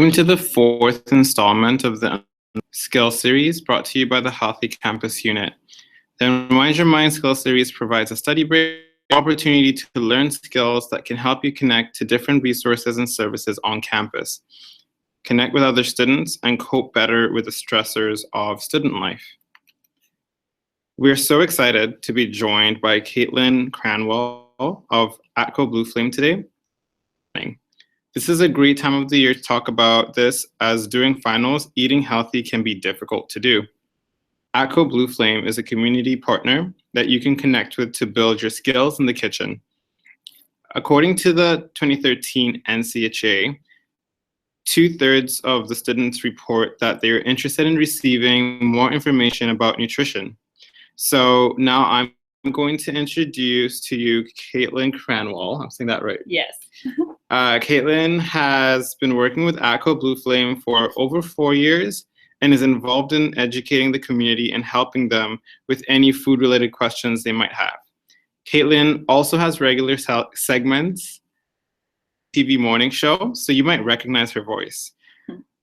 Welcome to the fourth installment of the Skill Series brought to you by the Healthy Campus Unit. The Unwind Your Mind Skill Series provides a study break opportunity to learn skills that can help you connect to different resources and services on campus, connect with other students, and cope better with the stressors of student life. We're so excited to be joined by Caitlyn Cranwell of ATCO Blue Flame today. This is a great time of the year to talk about this, as during finals, eating healthy can be difficult to do. ATCO Blue Flame is a community partner that you can connect with to build your skills in the kitchen. According to the 2013 NCHA, 2/3 of the students report that they are interested in receiving more information about nutrition. So now I'm going to introduce to you Caitlyn Cranwell. I'm saying that right? Yes. Caitlyn has been working with ATCO Blue Flame for over 4 years and is involved in educating the community and helping them with any food-related questions they might have. Caitlyn also has regular segments, TV morning show, so you might recognize her voice.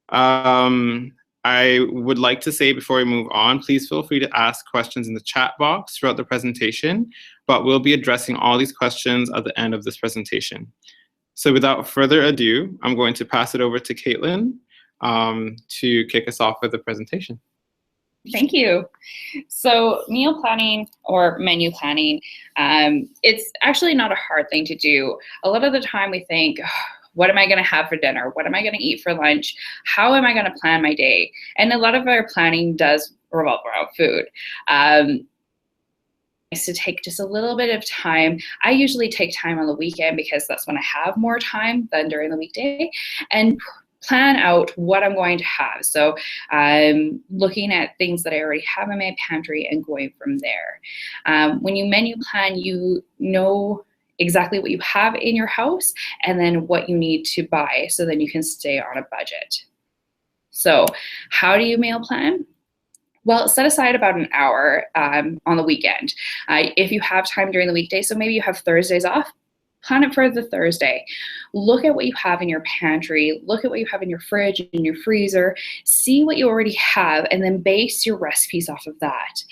I would like to say before we move on, please feel free to ask questions in the chat box throughout the presentation, but we'll be addressing all these questions at the end of this presentation. So without further ado, I'm going to pass it over to Caitlyn to kick us off with the presentation. Thank you. So meal planning or menu planning, it's actually not a hard thing to do. A lot of the time we think, what am I going to have for dinner? What am I going to eat for lunch? How am I going to plan my day? And a lot of our planning does revolve around food. To take just a little bit of time. I usually take time on the weekend because that's when I have more time than during the weekday, and plan out what I'm going to have. So I'm looking at things that I already have in my pantry and going from there. When you menu plan, you know exactly what you have in your house and then what you need to buy, so then you can stay on a budget. So how do you meal plan? Well, set aside about an hour on the weekend. If you have time during the weekday, so maybe you have Thursdays off, plan it for the Thursday. Look at what you have in your pantry, look at what you have in your fridge, in your freezer, see what you already have, and then base your recipes off of that.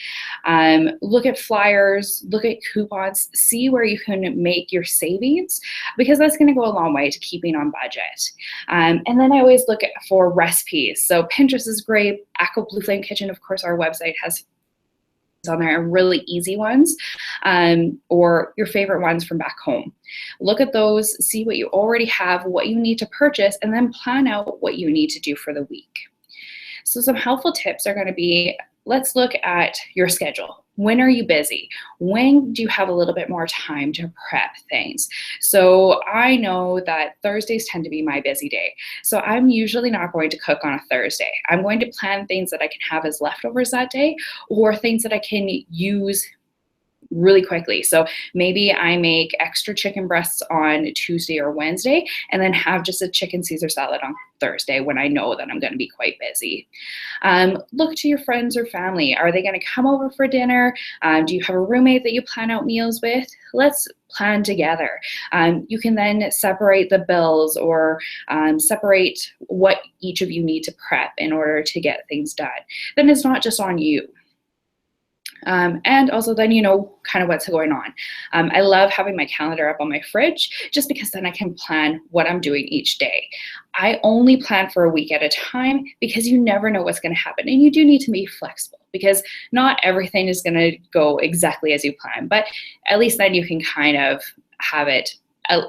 Look at flyers, look at coupons, see where you can make your savings, because that's going to go a long way to keeping on budget. And then I always look for recipes. So Pinterest is great. ATCO Blue Flame Kitchen, of course, our website has on there, and really easy ones, or your favorite ones from back home. Look at those, see what you already have, what you need to purchase, and then plan out what you need to do for the week. So some helpful tips are going to be, let's look at your schedule. When are you busy? When do you have a little bit more time to prep things? So I know that Thursdays tend to be my busy day. So I'm usually not going to cook on a Thursday. I'm going to plan things that I can have as leftovers that day, or things that I can use really quickly. So maybe I make extra chicken breasts on Tuesday or Wednesday, and then have just a chicken Caesar salad on Thursday when I know that I'm going to be quite busy. Look to your friends or family. Are they going to come over for dinner? Do you have a roommate that you plan out meals with? Let's plan together. You can then separate the bills, or separate what each of you need to prep in order to get things done. Then it's not just on you. And also then you know kind of what's going on. I love having my calendar up on my fridge, just because then I can plan what I'm doing each day. I only plan for a week at a time, because you never know what's going to happen, and you do need to be flexible, because not everything is going to go exactly as you plan, but at least then you can kind of have it a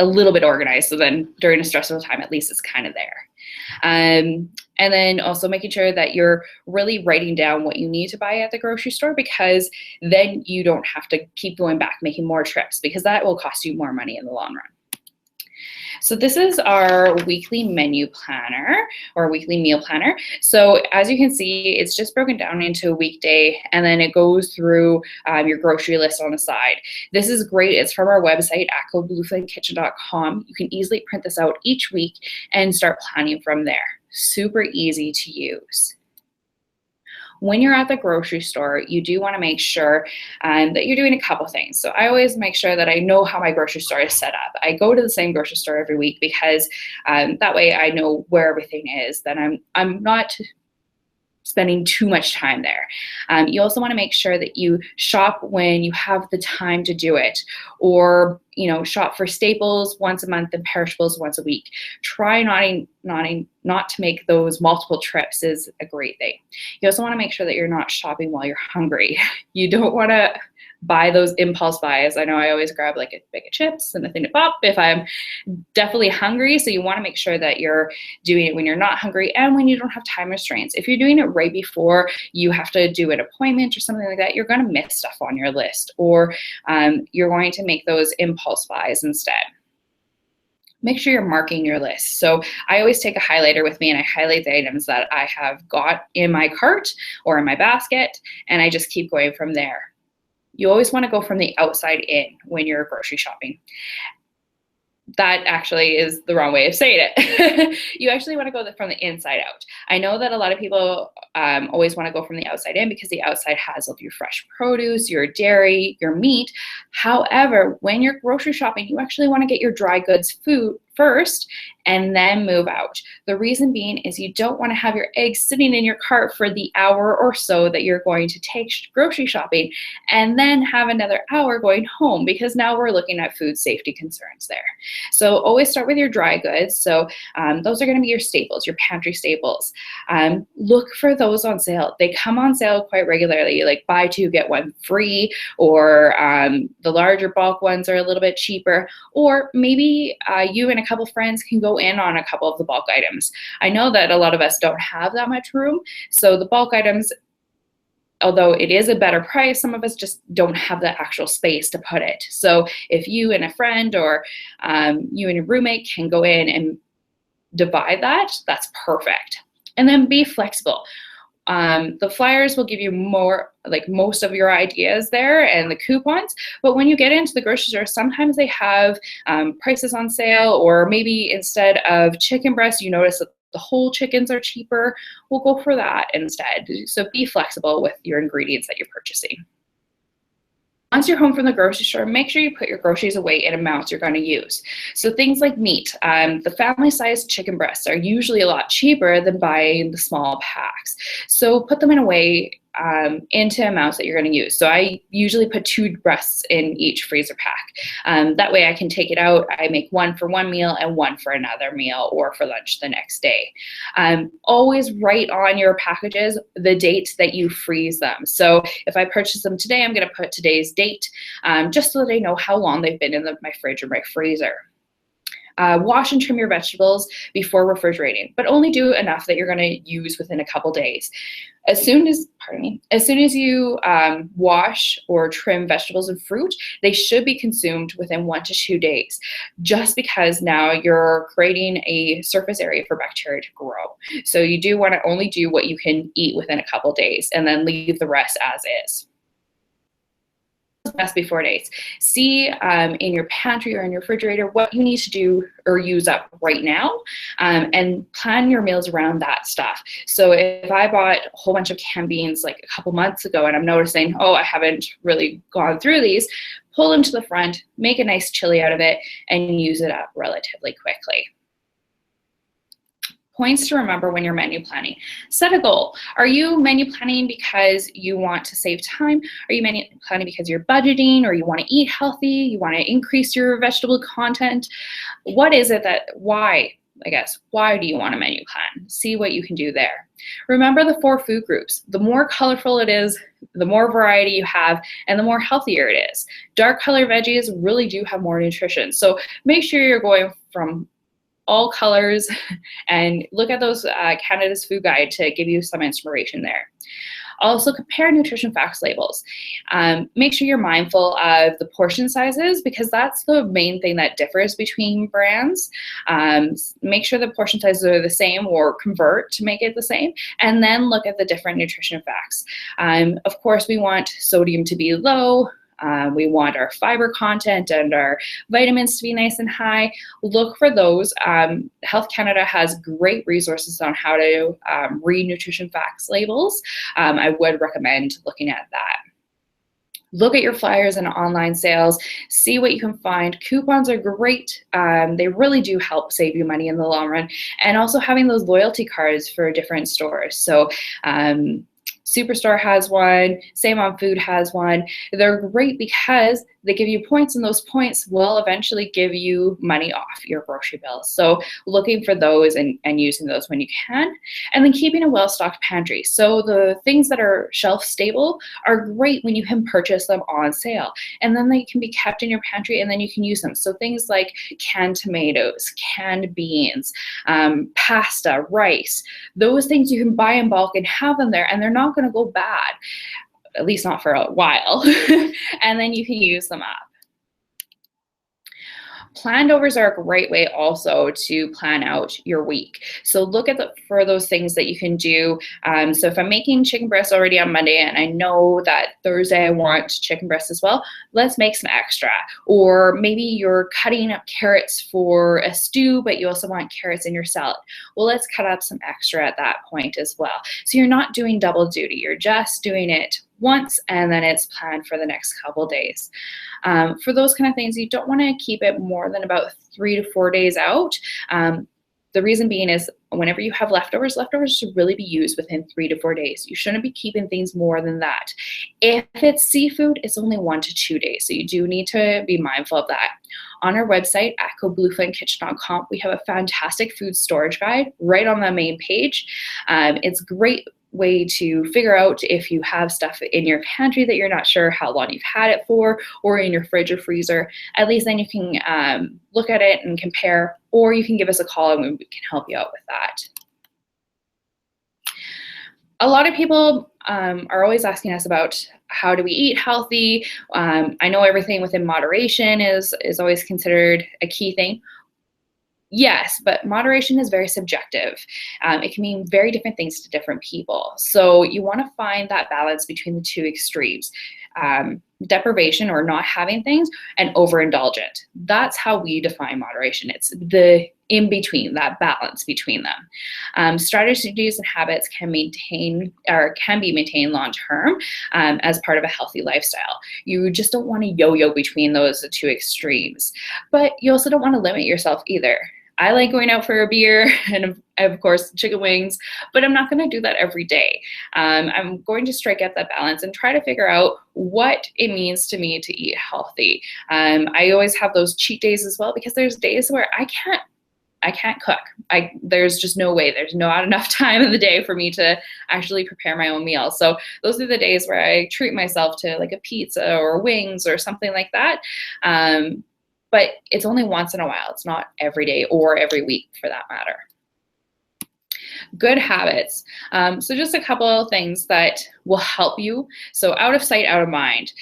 little bit organized, so then during a stressful time, at least it's kind of there. And then also making sure that you're really writing down what you need to buy at the grocery store, because then you don't have to keep going back, making more trips, because that will cost you more money in the long run. So this is our weekly menu planner, or weekly meal planner. So as you can see, it's just broken down into a weekday, and then it goes through your grocery list on the side. This is great. It's from our website, atcoblueflamekitchen.com. You can easily print this out each week and start planning from there. Super easy to use. when you're at the grocery store, you do want to make sure that you're doing a couple things. So I always make sure that I know how my grocery store is set up. I go to the same grocery store every week because that way I know where everything is. Then I'm not spending too much time there. You also want to make sure that you shop when you have the time to do it, or shop for staples once a month and perishables once a week. Try not to make those multiple trips is a great thing. You also want to make sure that you're not shopping while you're hungry. You don't want to buy those impulse buys. I know I always grab like a bag of chips and a thing to pop if I'm definitely hungry. So you want to make sure that you're doing it when you're not hungry and when you don't have time restraints. If you're doing it right before you have to do an appointment or something like that, you're going to miss stuff on your list, or you're going to make those impulse buys instead. Make sure you're marking your list. So I always take a highlighter with me and I highlight the items that I have got in my cart or in my basket, and I just keep going from there. You always want to go from the outside in when you're grocery shopping. That actually is the wrong way of saying it. You actually want to go from the inside out. I know that a lot of people always want to go from the outside in because the outside has all your fresh produce, your dairy, your meat. However, when you're grocery shopping, you actually want to get your dry goods food first and then move out. The reason being is you don't want to have your eggs sitting in your cart for the hour or so that you're going to take grocery shopping and then have another hour going home, because now we're looking at food safety concerns there. So always start with your dry goods. So those are going to be your staples, your pantry staples. Look for those on sale. They come on sale quite regularly, like buy two, get one free, or the larger bulk ones are a little bit cheaper, or maybe you and a couple friends can go in on a couple of the bulk items. I know that a lot of us don't have that much room, so the bulk items, although it is a better price, some of us just don't have the actual space to put it. So if you and a friend or you and your roommate can go in and divide that, that's perfect. And then be flexible. The flyers will give you more, like most of your ideas there, and the coupons. But when you get into the grocery store, sometimes they have prices on sale, or maybe instead of chicken breast, you notice that the whole chickens are cheaper. We'll go for that instead. So be flexible with your ingredients that you're purchasing. Once you're home from the grocery store, make sure you put your groceries away in amounts you're going to use. So things like meat, the family-sized chicken breasts are usually a lot cheaper than buying the small packs. So put them in a way into amounts that you're going to use. So I usually put 2 breasts in each freezer pack. That way I can take it out. I make one for one meal and one for another meal, or for lunch the next day. Always write on your packages the date that you freeze them. So if I purchase them today, I'm going to put today's date, just so that I know how long they've been in my fridge or my freezer. Wash and trim your vegetables before refrigerating, but only do enough that you're going to use within a couple days. As soon as you wash or trim vegetables and fruit, they should be consumed within 1 to 2 days, just because now you're creating a surface area for bacteria to grow. So you do want to only do what you can eat within a couple days, and then leave the rest as is. Best before dates. See in your pantry or in your refrigerator what you need to do or use up right now, and plan your meals around that stuff. So if I bought a whole bunch of canned beans like a couple months ago and I'm noticing, oh, I haven't really gone through these, pull them to the front, make a nice chili out of it, and use it up relatively quickly. Points to remember when you're menu planning. Set a goal. Are you menu planning because you want to save time? Are you menu planning because you're budgeting, or you want to eat healthy? You want to increase your vegetable content? What is it why do you want a menu plan? See what you can do there. Remember the 4 food groups. The more colorful it is, the more variety you have, and the more healthier it is. Dark color veggies really do have more nutrition. So make sure you're going from all colors, and look at those Canada's Food Guide to give you some inspiration there. Also, compare nutrition facts labels. Make sure you're mindful of the portion sizes, because that's the main thing that differs between brands. Make sure the portion sizes are the same, or convert to make it the same, and then look at the different nutrition facts. Of course, we want sodium to be low, We want our fiber content and our vitamins to be nice and high. Look for those. Health Canada has great resources on how to read nutrition facts labels. I would recommend looking at that. Look at your flyers and online sales, see what you can find. Coupons are great. They really do help save you money in the long run. And also having those loyalty cards for different stores. So Superstore has one, Save on Food has one. They're great because they give you points, and those points will eventually give you money off your grocery bills. So looking for those and using those when you can. And then keeping a well-stocked pantry. So the things that are shelf stable are great when you can purchase them on sale. And then they can be kept in your pantry and then you can use them. So things like canned tomatoes, canned beans, pasta, rice, those things you can buy in bulk and have them there, and they're not going to go bad, at least not for a while. And then you can use them up. Planned overs are a great way also to plan out your week. So look at for those things that you can do. So if I'm making chicken breast already on Monday and I know that Thursday I want chicken breast as well, let's make some extra. Or maybe you're cutting up carrots for a stew, but you also want carrots in your salad. Well, let's cut up some extra at that point as well. So you're not doing double duty. You're just doing it once, and then it's planned for the next couple days. For those kind of things, you don't want to keep it more than about 3 to 4 days out. The reason being is whenever you have leftovers should really be used within 3 to 4 days. You shouldn't be keeping things more than that. If it's seafood, it's only 1 to 2 days. So you do need to be mindful of that. On our website, ATCOBlueflankitchen.com, we have a fantastic food storage guide right on the main page. It's great way to figure out if you have stuff in your pantry that you're not sure how long you've had it for, or in your fridge or freezer. At least then you can look at it and compare, or you can give us a call and we can help you out with that. A lot of people are always asking us about how do we eat healthy. I know everything within moderation is always considered a key thing. Yes, but moderation is very subjective. It can mean very different things to different people. So you want to find that balance between the two extremes. Deprivation or not having things, and overindulgent. That's how we define moderation. It's the in between, that balance between them. Strategies and habits can be maintained long term as part of a healthy lifestyle. You just don't want to yo-yo between those two extremes, but you also don't want to limit yourself either. I like going out for a beer and of course chicken wings, but I'm not going to do that every day. I'm going to strike out that balance and try to figure out what it means to me to eat healthy. I always have those cheat days as well, because there's days where I can't cook. There's just no way. There's not enough time in the day for me to actually prepare my own meal. So those are the days where I treat myself to like a pizza or wings or something like that. But it's only once in a while. It's not every day or every week for that matter. Good habits. So just a couple of things that will help you. So out of sight, out of mind.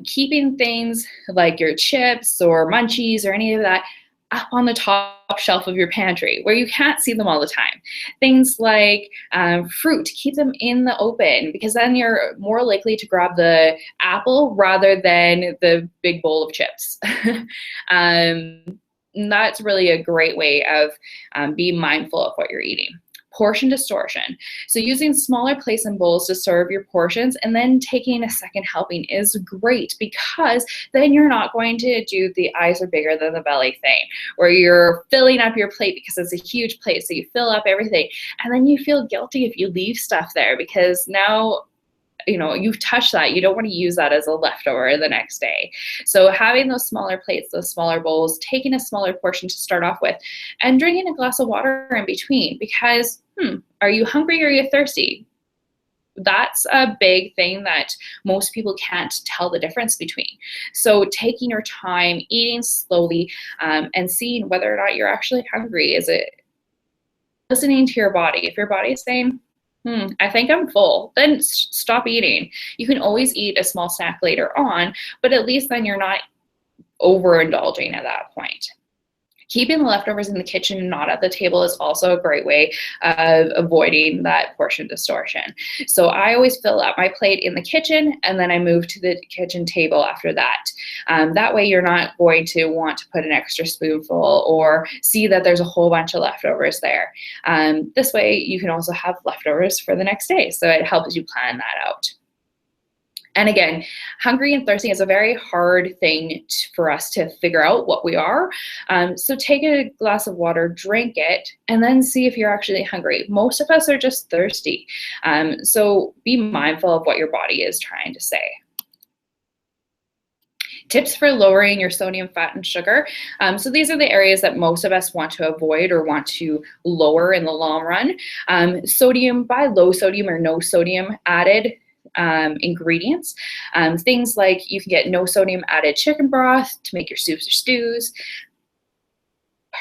Keeping things like your chips or munchies or any of that up on the top shelf of your pantry where you can't see them all the time. Things like fruit, keep them in the open, because then you're more likely to grab the apple rather than the big bowl of chips. That's really a great way of being mindful of what you're eating. Portion distortion. So using smaller plates and bowls to serve your portions and then taking a second helping is great, because then you're not going to do the eyes are bigger than the belly thing, where you're filling up your plate because it's a huge plate, so you fill up everything. And then you feel guilty if you leave stuff there, because now you've touched that. You don't want to use that as a leftover the next day. So having those smaller plates, those smaller bowls, taking a smaller portion to start off with, and drinking a glass of water in between, because are you hungry or are you thirsty? That's a big thing that most people can't tell the difference between. So taking your time, eating slowly, and seeing whether or not you're actually hungry. Is it listening to your body? If your body is saying, I think I'm full, then stop eating. You can always eat a small snack later on, but at least then you're not overindulging at that point. Keeping the leftovers in the kitchen and not at the table is also a great way of avoiding that portion distortion. So I always fill up my plate in the kitchen, and then I move to the kitchen table after that. That way you're not going to want to put an extra spoonful or see that there's a whole bunch of leftovers there. This way you can also have leftovers for the next day, so it helps you plan that out. And again, hungry and thirsty is a very hard thing for us to figure out what we are. So take a glass of water, drink it, and then see if you're actually hungry. Most of us are just thirsty. So be mindful of what your body is trying to say. Tips for lowering your sodium, fat, and sugar. So these are the areas that most of us want to avoid or want to lower in the long run. Sodium, buy low sodium or no sodium added ingredients. Things like you can get no sodium added chicken broth to make your soups or stews.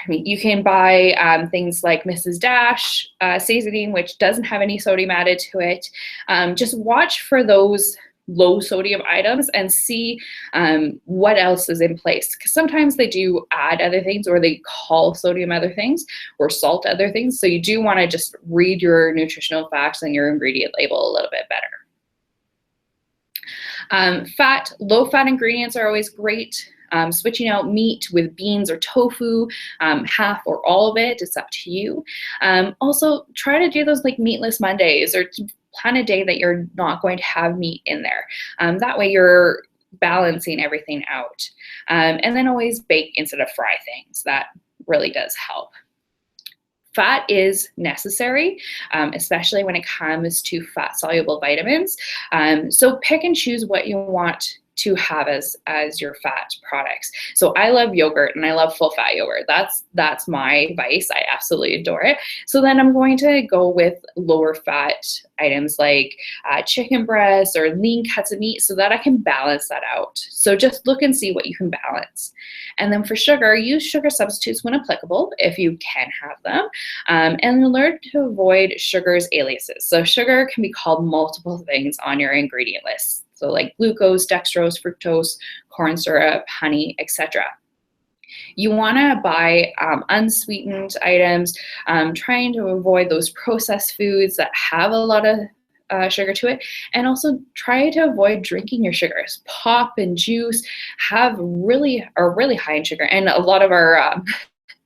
You can buy things like Mrs. Dash seasoning, which doesn't have any sodium added to it. Just watch for those low sodium items and see what else is in place, because sometimes they do add other things, or they call sodium other things or salt other things. So you do want to just read your nutritional facts and your ingredient label a little bit better. Low fat ingredients are always great. Switching out meat with beans or tofu, half or all of it, it's up to you. Also, try to do those like meatless Mondays, or plan a day that you're not going to have meat in there. That way you're balancing everything out. And then always bake instead of fry things. That really does help. Fat is necessary, especially when it comes to fat-soluble vitamins. So pick and choose what you want to have as your fat products. So I love yogurt, and I love full fat yogurt. That's my vice. I absolutely adore it. So then I'm going to go with lower fat items like chicken breasts or lean cuts of meat, so that I can balance that out. So just look and see what you can balance. And then for sugar, use sugar substitutes when applicable, if you can have them, and learn to avoid sugar's aliases. So sugar can be called multiple things on your ingredient list. So like glucose, dextrose, fructose, corn syrup, honey, etc. You want to buy unsweetened items, trying to avoid those processed foods that have a lot of sugar to it, and also try to avoid drinking your sugars. Pop and juice are really high in sugar, and a lot of our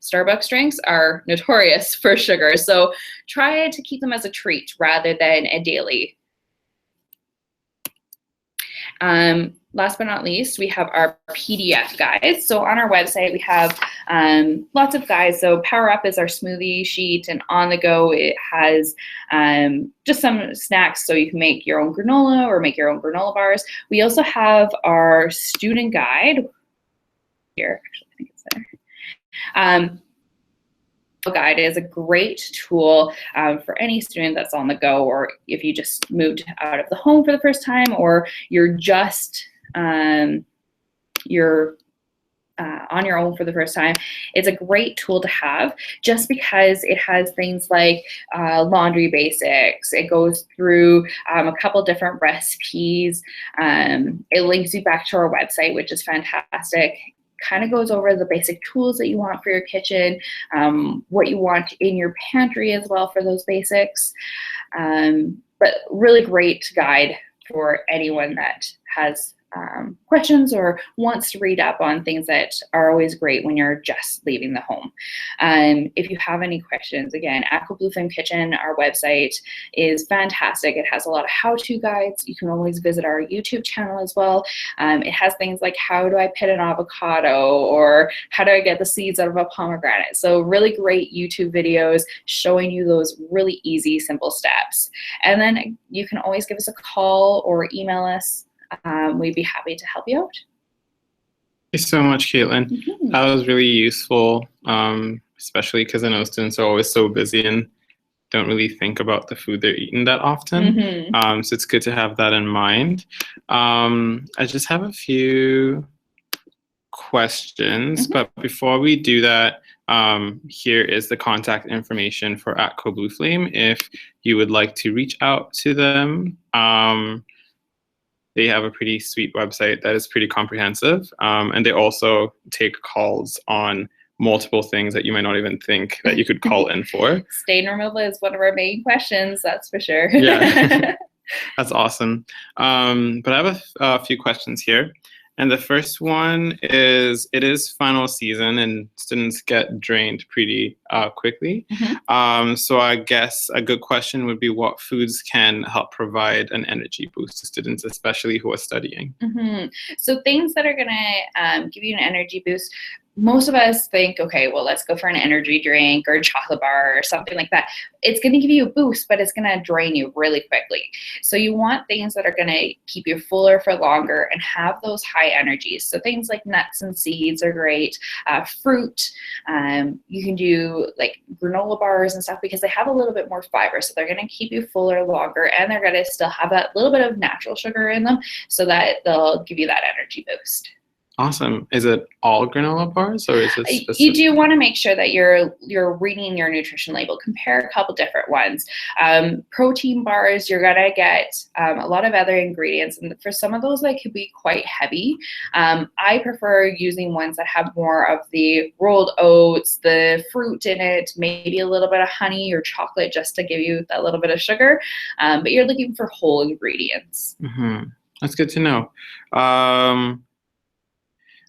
Starbucks drinks are notorious for sugar. So try to keep them as a treat rather than a daily. Last but not least, we have our PDF guides. So on our website, we have lots of guides. So Power Up is our smoothie sheet, and On the Go, it has just some snacks, so you can make your own granola or make your own granola bars. We also have our student guide here. Actually, I think it's there. Guide is a great tool for any student that's on the go, or if you just moved out of the home for the first time, or you're just on your own for the first time. It's a great tool to have, just because it has things like laundry basics. It goes through a couple different recipes. It links you back to our website, which is fantastic. Kind of goes over the basic tools that you want for your kitchen, what you want in your pantry as well for those basics. But really great guide for anyone that has questions or wants to read up on things that are always great when you're just leaving the home. If you have any questions, again, ATCO Blue Flame Kitchen, our website is fantastic. It has a lot of how-to guides. You can always visit our YouTube channel as well. It has things like how do I pit an avocado, or how do I get the seeds out of a pomegranate. So really great YouTube videos showing you those really easy, simple steps. And then you can always give us a call or email us. We'd be happy to help you out. Thank you so much, Caitlyn. Mm-hmm. That was really useful, especially because I know students are always so busy and don't really think about the food they're eating that often. Mm-hmm. So it's good to have that in mind. I just have a few questions, Mm-hmm. but before we do that, here is the contact information for ATCO Blue Flame if you would like to reach out to them. They have a pretty sweet website that is pretty comprehensive, and they also take calls on multiple things that you might not even think that you could call in for. Stain removal is one of our main questions, that's for sure. Yeah, that's awesome. But I have a few questions here. And the first one is, it is final season and students get drained pretty quickly. So I guess a good question would be, what foods can help provide an energy boost to students, especially who are studying? So things that are gonna give you an energy boost, most of us think, okay, well, let's go for an energy drink or a chocolate bar or something like that. It's going to give you a boost, but it's going to drain you really quickly. So you want things that are going to keep you fuller for longer and have those high energies. So things like nuts and seeds are great. Fruit, you can do like granola bars and stuff because they have a little bit more fiber. So they're going to keep you fuller longer, and they're going to still have that little bit of natural sugar in them so that they'll give you that energy boost. Awesome. Is it all granola bars, or is it specific? You do want to make sure that you're reading your nutrition label. Compare a couple different ones. Protein bars, you're gonna get a lot of other ingredients, and for some of those, they could be quite heavy. I prefer using ones that have more of the rolled oats, the fruit in it, maybe a little bit of honey or chocolate just to give you that little bit of sugar. But you're looking for whole ingredients. That's good to know.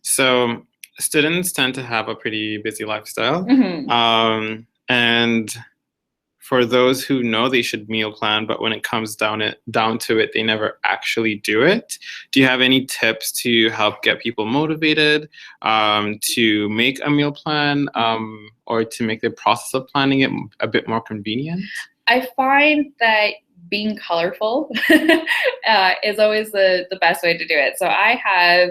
So students tend to have a pretty busy lifestyle. And for those who know they should meal plan, but when it comes down to it, they never actually do it. Do you have any tips to help get people motivated to make a meal plan or to make the process of planning it a bit more convenient? I find that being colorful is always the best way to do it. So I have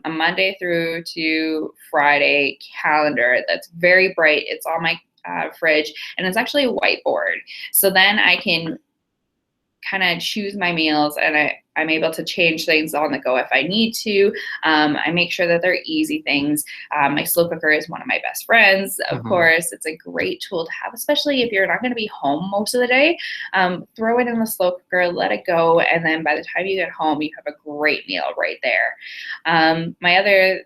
a Monday through to Friday calendar that's very bright. It's on my fridge, and it's actually a whiteboard. So then I can kind of choose my meals, and I'm able to change things on the go if I need to. I make sure that they're easy things. My slow cooker is one of my best friends, of course. It's a great tool to have, especially if you're not going to be home most of the day. Throw it in the slow cooker, let it go, and then by the time you get home, you have a great meal right there. My other,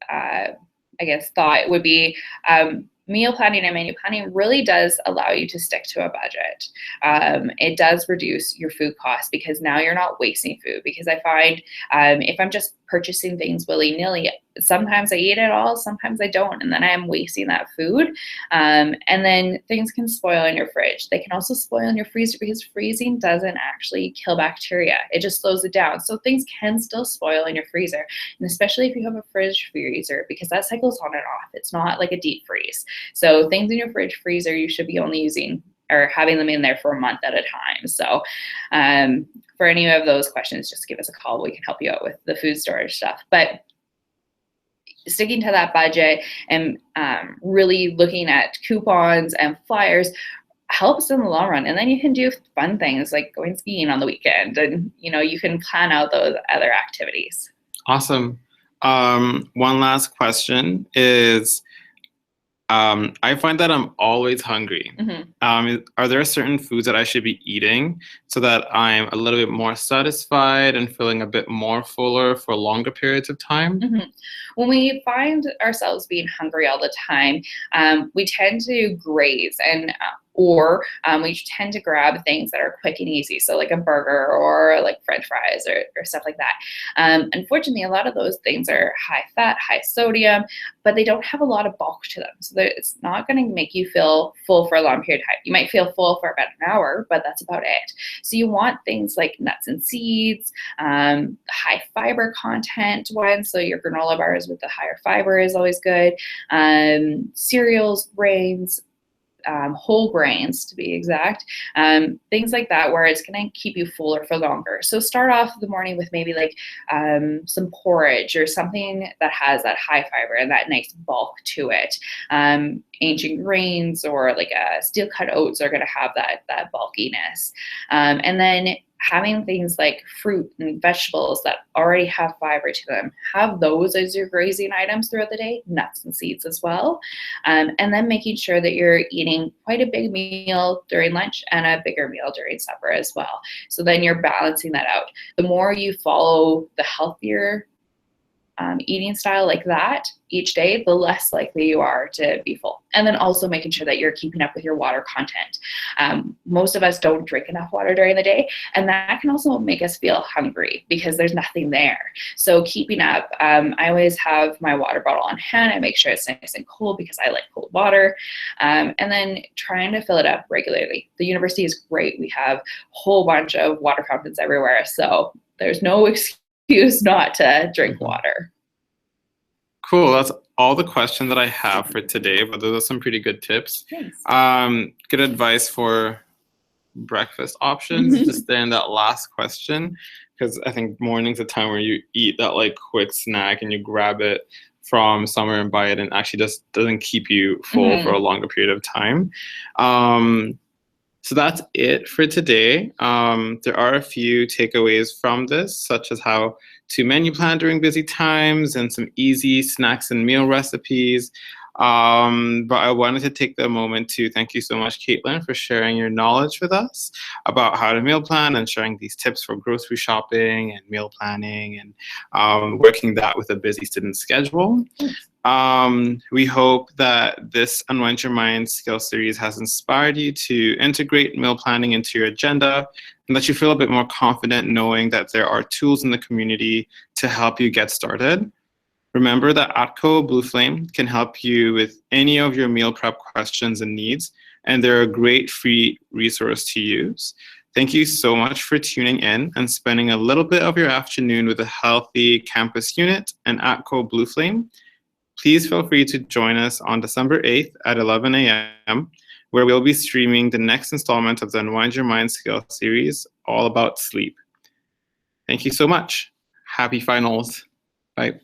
I guess, thought would be meal planning and menu planning really does allow you to stick to a budget. It does reduce your food costs because now you're not wasting food. Because I find if I'm just purchasing things willy-nilly, sometimes I eat it all, sometimes I don't, and then I'm wasting that food. And then things can spoil in your fridge. They can also spoil in your freezer because freezing doesn't actually kill bacteria. It just slows it down. So things can still spoil in your freezer, and especially if you have a fridge freezer, because that cycles on and off. It's not like a deep freeze. So things in your fridge freezer, you should be only using or having them in there for a month at a time. So for any of those questions, just give us a call. We can help you out with the food storage stuff. But sticking to that budget and really looking at coupons and flyers helps in the long run. And then you can do fun things like going skiing on the weekend, and you can plan out those other activities. Awesome. One last question is, I find that I'm always hungry. Are there certain foods that I should be eating so that I'm a little bit more satisfied and feeling a bit more fuller for longer periods of time? When we find ourselves being hungry all the time, we tend to graze or we tend to grab things that are quick and easy. So like a burger or like French fries or stuff like that. Unfortunately, a lot of those things are high fat, high sodium, but they don't have a lot of bulk to them. So it's not going to make you feel full for a long period of time. You might feel full for about an hour, but that's about it. So you want things like nuts and seeds, high fiber content ones. So your granola bars with the higher fiber is always good. Cereals, grains, whole grains to be exact, things like that, where it's going to keep you fuller for longer. So start off the morning with maybe like some porridge or something that has that high fiber and that nice bulk to it. Ancient grains or like steel cut oats are going to have that bulkiness. And then having things like fruit and vegetables that already have fiber to them, have those as your grazing items throughout the day, nuts and seeds as well. And then making sure that you're eating quite a big meal during lunch and a bigger meal during supper as well. So then you're balancing that out. The more you follow the healthier eating style like that each day, the less likely you are to be full. And then also making sure that you're keeping up with your water content. Most of us don't drink enough water during the day, and that can also make us feel hungry because there's nothing there. So keeping up, I always have my water bottle on hand. I make sure it's nice and cold because I like cold water. And then trying to fill it up regularly. The university is great. We have a whole bunch of water fountains everywhere, so there's no excuse not to drink water. Cool. That's all the questions that I have for today, but those are some pretty good tips. Thanks. Good advice for breakfast options, just there in that last question, because I think morning's a time where you eat that like quick snack and you grab it from somewhere and buy it, and actually just doesn't keep you full for a longer period of time. So that's it for today. There are a few takeaways from this, such as how to menu plan during busy times and some easy snacks and meal recipes. But I wanted to take the moment to thank you so much, Caitlyn, for sharing your knowledge with us about how to meal plan and sharing these tips for grocery shopping and meal planning and working that with a busy student schedule. We hope that this Unwind Your Mind skill series has inspired you to integrate meal planning into your agenda, and that you feel a bit more confident knowing that there are tools in the community to help you get started. Remember that ATCO Blue Flame can help you with any of your meal prep questions and needs, and they're a great free resource to use. Thank you so much for tuning in and spending a little bit of your afternoon with a healthy campus unit and ATCO Blue Flame. Please feel free to join us on December 8th at 11 a.m., where we'll be streaming the next installment of the Unwind Your Mind skill series, all about sleep. Thank you so much. Happy finals. Bye.